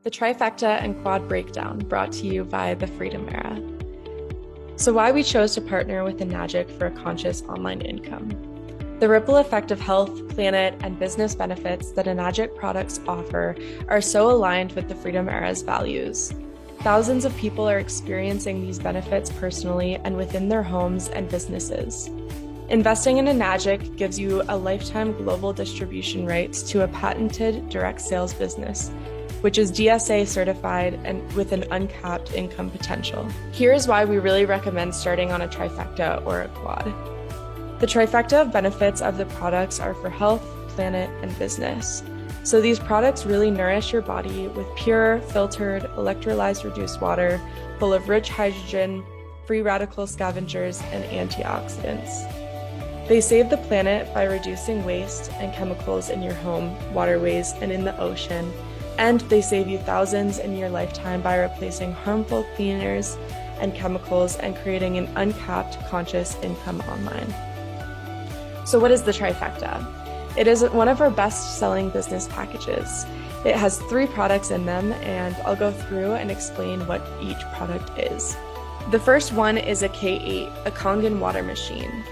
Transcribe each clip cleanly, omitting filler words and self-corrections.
the Trifecta and Quad Breakdown, brought to you by the Freedom Era. So why we chose to partner with Enagic for a conscious online income. The ripple effect of health, planet, and business benefits that Enagic products offer are so aligned with the Freedom Era's values. Thousands of people are experiencing these benefits personally and within their homes and businesses. Investing in Enagic gives you a lifetime global distribution rights to a patented direct sales business, which is DSA certified and with an uncapped income potential. Here's why we really recommend starting on a trifecta or a quad. The trifecta of benefits of the products are for health, planet, and business. So these products really nourish your body with pure, filtered, electrolyzed reduced water, full of rich hydrogen, free radical scavengers, and antioxidants. They save the planet by reducing waste and chemicals in your home, waterways, and in the ocean. And they save you thousands in your lifetime by replacing harmful cleaners and chemicals and creating an uncapped conscious income online. So what is the Trifecta? It is one of our best-selling business packages. It has 3 products in them, and I'll go through and explain what each product is. The first one is a K8, a Kangen water machine.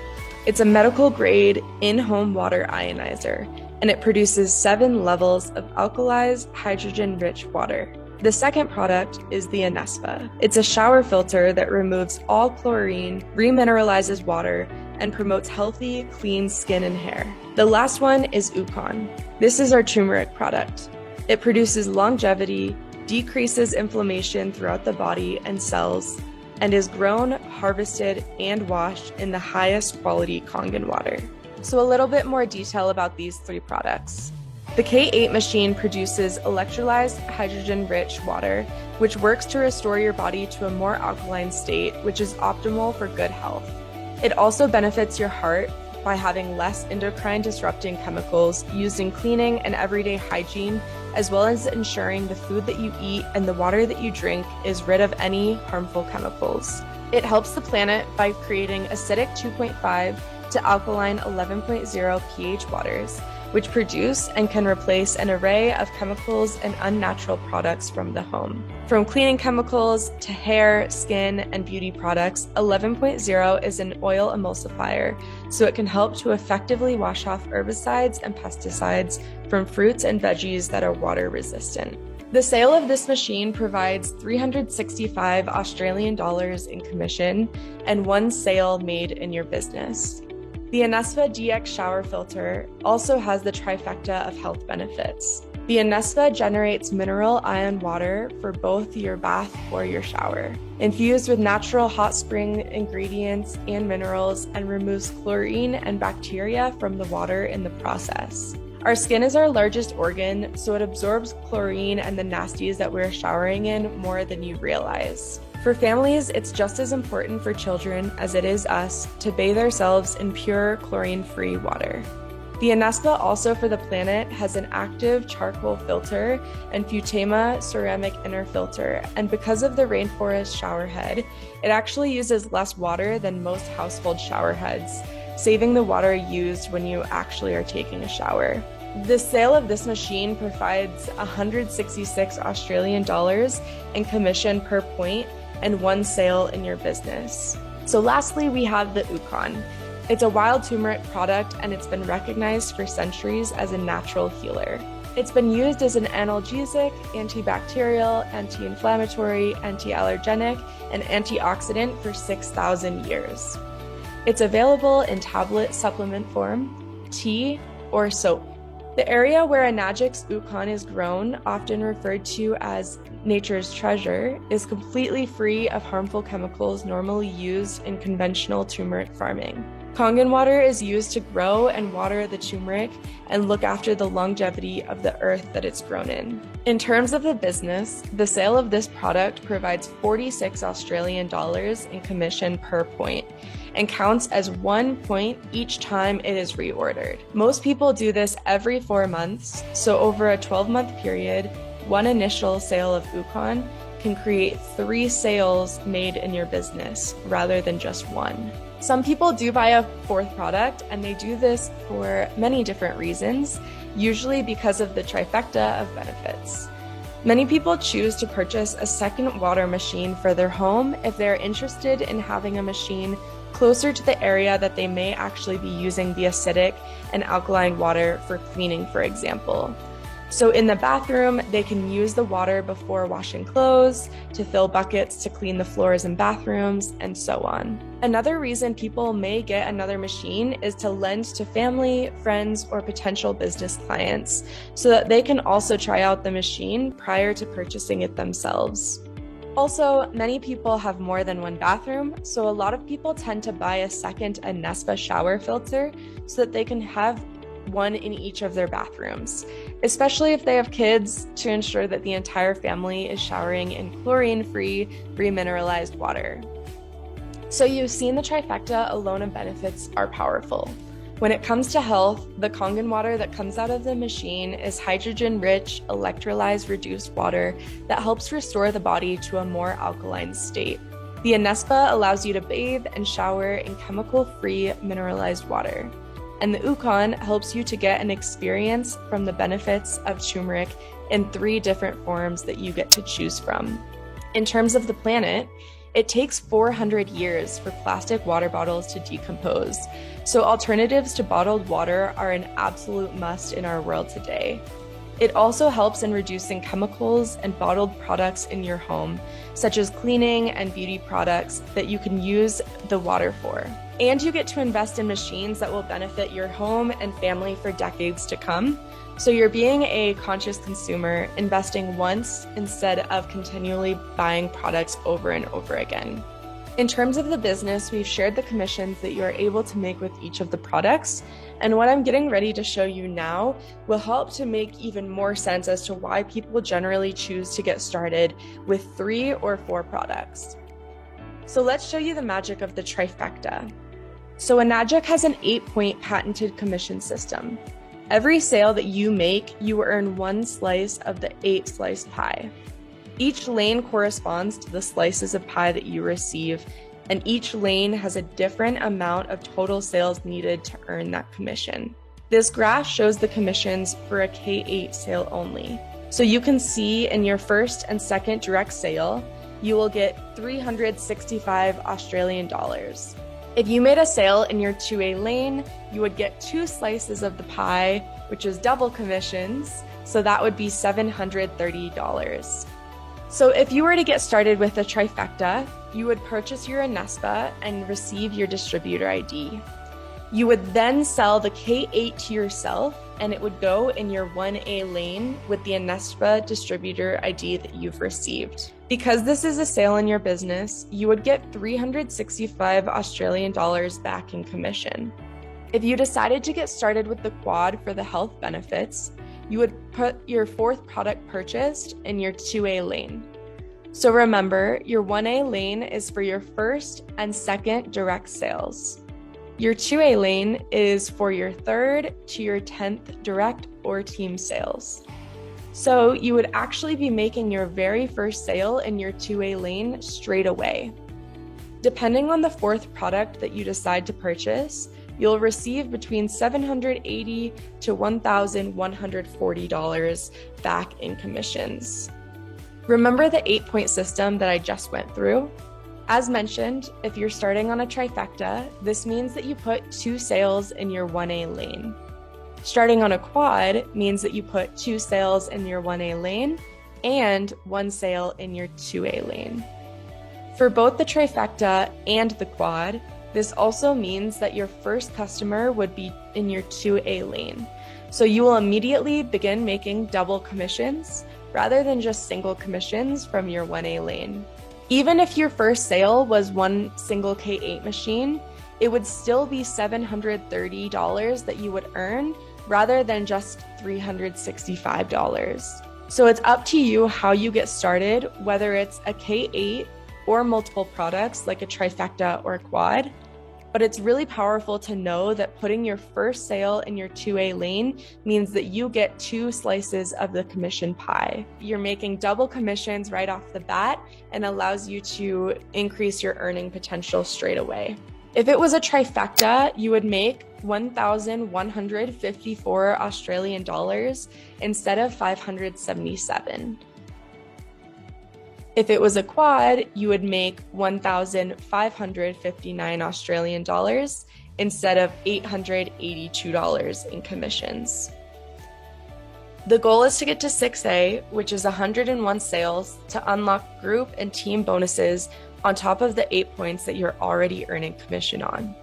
It's a medical-grade, in-home water ionizer, and it produces 7 levels of alkalized, hydrogen-rich water. The second product is the Anespa. It's a shower filter that removes all chlorine, remineralizes water, and promotes healthy, clean skin and hair. The last one is Ukon. This is our turmeric product. It produces longevity, decreases inflammation throughout the body and cells, and is grown, harvested, and washed in the highest quality Kangen water. So a little bit more detail about these 3 products. The K8 machine produces electrolyzed hydrogen-rich water, which works to restore your body to a more alkaline state, which is optimal for good health. It also benefits your heart by having less endocrine-disrupting chemicals used in cleaning and everyday hygiene, as well as ensuring the food that you eat and the water that you drink is rid of any harmful chemicals. It helps the planet by creating acidic 2.5 to alkaline 11.0 pH waters, which produce and can replace an array of chemicals and unnatural products from the home. From cleaning chemicals to hair, skin, and beauty products, 11.0 is an oil emulsifier, so it can help to effectively wash off herbicides and pesticides from fruits and veggies that are water resistant. The sale of this machine provides 365 Australian dollars in commission and 1 sale made in your business. The Anespa DX Shower Filter also has the trifecta of health benefits. The Anespa generates mineral ion water for both your bath or your shower, infused with natural hot spring ingredients and minerals, and removes chlorine and bacteria from the water in the process. Our skin is our largest organ, so it absorbs chlorine and the nasties that we're showering in more than you realize. For families, it's just as important for children as it is us to bathe ourselves in pure, chlorine-free water. The Anespa, also for the planet, has an active charcoal filter and Futema ceramic inner filter, and because of the rainforest shower head, it actually uses less water than most household shower heads, saving the water used when you actually are taking a shower. The sale of this machine provides 166 Australian dollars in commission per point and 1 sale in your business. So lastly, we have the Ukon. It's a wild turmeric product, and it's been recognized for centuries as a natural healer. It's been used as an analgesic, antibacterial, anti-inflammatory, anti-allergenic, and antioxidant for 6,000 years. It's available in tablet supplement form, tea, or soap. The area where Enagic's Ukon is grown, often referred to as nature's treasure, is completely free of harmful chemicals normally used in conventional turmeric farming. Kangen water is used to grow and water the turmeric and look after the longevity of the earth that it's grown in. In terms of the business, the sale of this product provides 46 Australian dollars in commission per point and counts as 1 point each time it is reordered. Most people do this every 4 months, so over a 12-month period, 1 initial sale of Ukon can create 3 sales made in your business rather than just 1. Some people do buy a 4th product, and they do this for many different reasons, usually because of the trifecta of benefits. Many people choose to purchase a second water machine for their home if they're interested in having a machine closer to the area that they may actually be using the acidic and alkaline water for cleaning, for example. So in the bathroom, they can use the water before washing clothes, to fill buckets to clean the floors in bathrooms, and so on. Another reason people may get another machine is to lend to family, friends, or potential business clients so that they can also try out the machine prior to purchasing it themselves. Also, many people have more than one bathroom, so a lot of people tend to buy a second Anespa shower filter so that they can have one in each of their bathrooms, especially if they have kids, to ensure that the entire family is showering in chlorine-free, remineralized water. So you've seen the trifecta alone of benefits are powerful. When it comes to health, the Kangen water that comes out of the machine is hydrogen-rich, electrolyzed reduced water that helps restore the body to a more alkaline state. The Anespa allows you to bathe and shower in chemical-free, mineralized water. And the Ukon helps you to get an experience from the benefits of turmeric in 3 different forms that you get to choose from. In terms of the planet, it takes 400 years for plastic water bottles to decompose, so alternatives to bottled water are an absolute must in our world today. It also helps in reducing chemicals and bottled products in your home, such as cleaning and beauty products that you can use the water for. And you get to invest in machines that will benefit your home and family for decades to come. So you're being a conscious consumer, investing once instead of continually buying products over and over again. In terms of the business, we've shared the commissions that you are able to make with each of the products, and what I'm getting ready to show you now will help to make even more sense as to why people generally choose to get started with 3 or 4 products. So let's show you the magic of the trifecta. So Enagic has an 8-point patented commission system. Every sale that you make, you earn 1 slice of the 8-slice pie. Each lane corresponds to the slices of pie that you receive, and each lane has a different amount of total sales needed to earn that commission. This graph shows the commissions for a K8 sale only. So you can see in your first and second direct sale, you will get 365 Australian dollars. If you made a sale in your 2A lane, you would get 2 slices of the pie, which is double commissions, so that would be $730. So if you were to get started with a trifecta, you would purchase your Anespa and receive your distributor ID. You would then sell the K8 to yourself, and it would go in your 1A lane with the Anespa distributor ID that you've received. Because this is a sale in your business, you would get 365 Australian dollars back in commission. If you decided to get started with the quad for the health benefits, you would put your 4th product purchased in your 2A lane. So remember, your 1A lane is for your first and second direct sales. Your 2A lane is for your 3rd to your 10th direct or team sales. So you would actually be making your very first sale in your 2A lane straight away. Depending on the 4th product that you decide to purchase, you'll receive between $780 to $1,140 back in commissions. Remember the 8-point system that I just went through? As mentioned, if you're starting on a trifecta, this means that you put 2 sales in your 1A lane. Starting on a quad means that you put 2 sales in your 1A lane and 1 sale in your 2A lane. For both the trifecta and the quad, this also means that your first customer would be in your 2A lane. So you will immediately begin making double commissions rather than just single commissions from your 1A lane. Even if your first sale was 1 single K8 machine, it would still be $730 that you would earn rather than just $365. So it's up to you how you get started, whether it's a K8 or multiple products like a trifecta or a quad. But it's really powerful to know that putting your first sale in your 2A lane means that you get 2 slices of the commission pie. You're making double commissions right off the bat and allows you to increase your earning potential straight away. If it was a trifecta, you would make 1,154 Australian dollars instead of 577. If it was a quad, you would make 1,559 Australian dollars instead of $882 in commissions. The goal is to get to 6A, which is 101 sales, to unlock group and team bonuses on top of the 8 points that you're already earning commission on.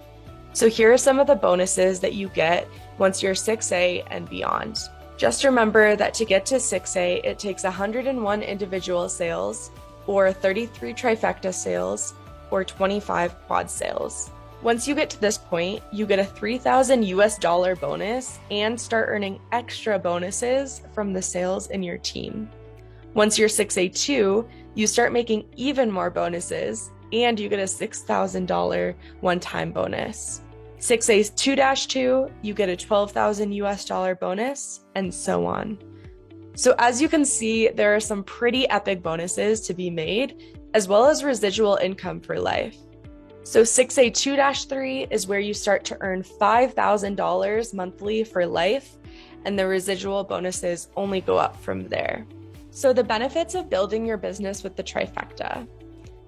So here are some of the bonuses that you get once you're 6A and beyond. Just remember that to get to 6A, it takes 101 individual sales, or 33 trifecta sales, or 25 quad sales. Once you get to this point, you get a $3,000 bonus and start earning extra bonuses from the sales in your team. Once you're 6A2, you start making even more bonuses and you get a $6,000 one-time bonus. 6A2-2, you get a $12,000 bonus, and so on. So as you can see, there are some pretty epic bonuses to be made, as well as residual income for life. So 6A2-3 is where you start to earn $5,000 monthly for life, and the residual bonuses only go up from there. So the benefits of building your business with the trifecta.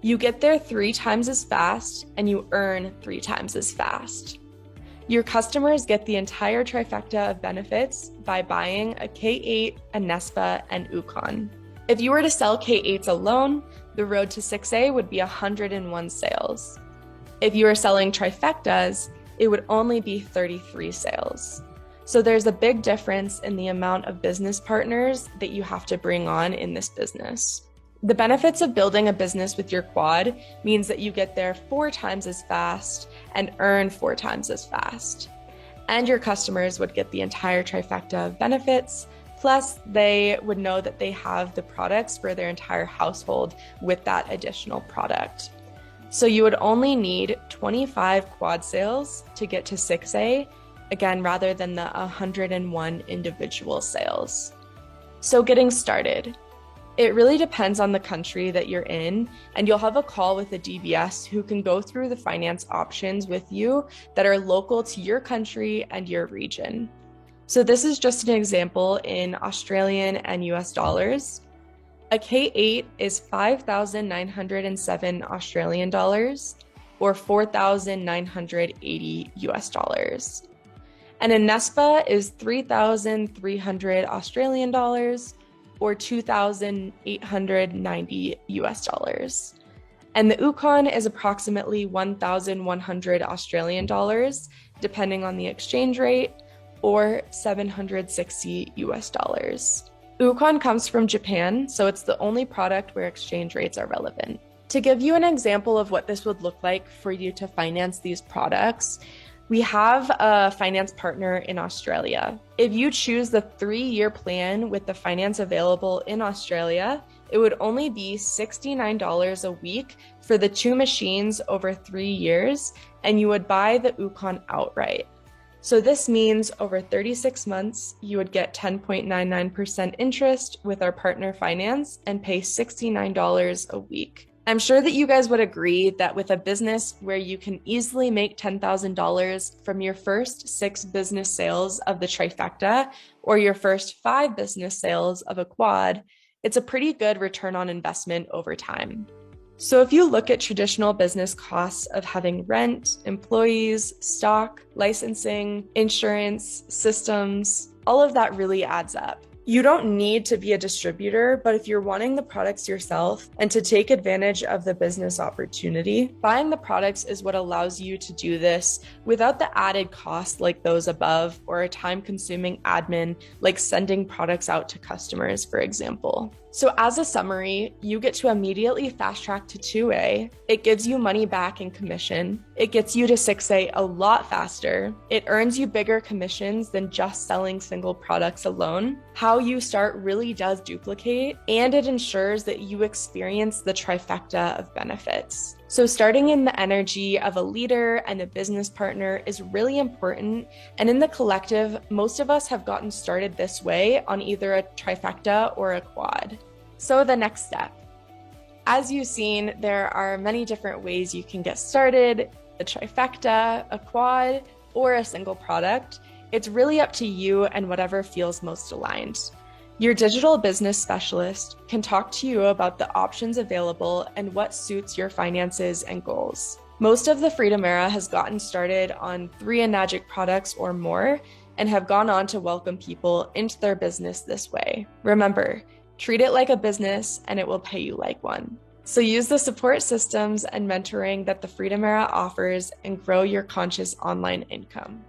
You get there 3 times as fast, and you earn 3 times as fast. Your customers get the entire trifecta of benefits by buying a K8, Anespa, and Ukon. If you were to sell K8s alone, the road to 6A would be 101 sales. If you are selling trifectas, it would only be 33 sales. So there's a big difference in the amount of business partners that you have to bring on in this business. The benefits of building a business with your quad means that you get there 4 times as fast and earn 4 times as fast. And your customers would get the entire trifecta of benefits, plus they would know that they have the products for their entire household with that additional product. So you would only need 25 quad sales to get to 6A, again, rather than the 101 individual sales. So getting started. It really depends on the country that you're in, and you'll have a call with a DBS who can go through the finance options with you that are local to your country and your region. So this is just an example in Australian and US dollars. A K8 is 5,907 Australian dollars, or 4,980 US dollars. And a Anespa is 3,300 Australian dollars, or 2,890 US dollars. And the Ukon is approximately 1,100 Australian dollars, depending on the exchange rate, or 760 US dollars. Ukon comes from Japan, so it's the only product where exchange rates are relevant. To give you an example of what this would look like for you to finance these products, we have a finance partner in Australia. If you choose the 3-year plan with the finance available in Australia, it would only be $69 a week for the 2 machines over 3 years, and you would buy the Ukon outright. So this means over 36 months, you would get 10.99% interest with our partner finance and pay $69 a week. I'm sure that you guys would agree that with a business where you can easily make $10,000 from your first 6 business sales of the trifecta or your first 5 business sales of a quad, it's a pretty good return on investment over time. So if you look at traditional business costs of having rent, employees, stock, licensing, insurance, systems, all of that really adds up. You don't need to be a distributor, but if you're wanting the products yourself and to take advantage of the business opportunity, buying the products is what allows you to do this without the added costs like those above or a time-consuming admin like sending products out to customers, for example. So as a summary, you get to immediately fast track to 2A. It gives you money back in commission. It gets you to 6A a lot faster. It earns you bigger commissions than just selling single products alone. How you start really does duplicate, and it ensures that you experience the trifecta of benefits. So starting in the energy of a leader and a business partner is really important. And in the collective, most of us have gotten started this way on either a trifecta or a quad. So the next step. As you've seen, there are many different ways you can get started, a trifecta, a quad, or a single product. It's really up to you and whatever feels most aligned. Your digital business specialist can talk to you about the options available and what suits your finances and goals. Most of the Freedom Era has gotten started on 3 Enagic products or more and have gone on to welcome people into their business this way. Remember, treat it like a business and it will pay you like one. So use the support systems and mentoring that the Freedom Era offers and grow your conscious online income.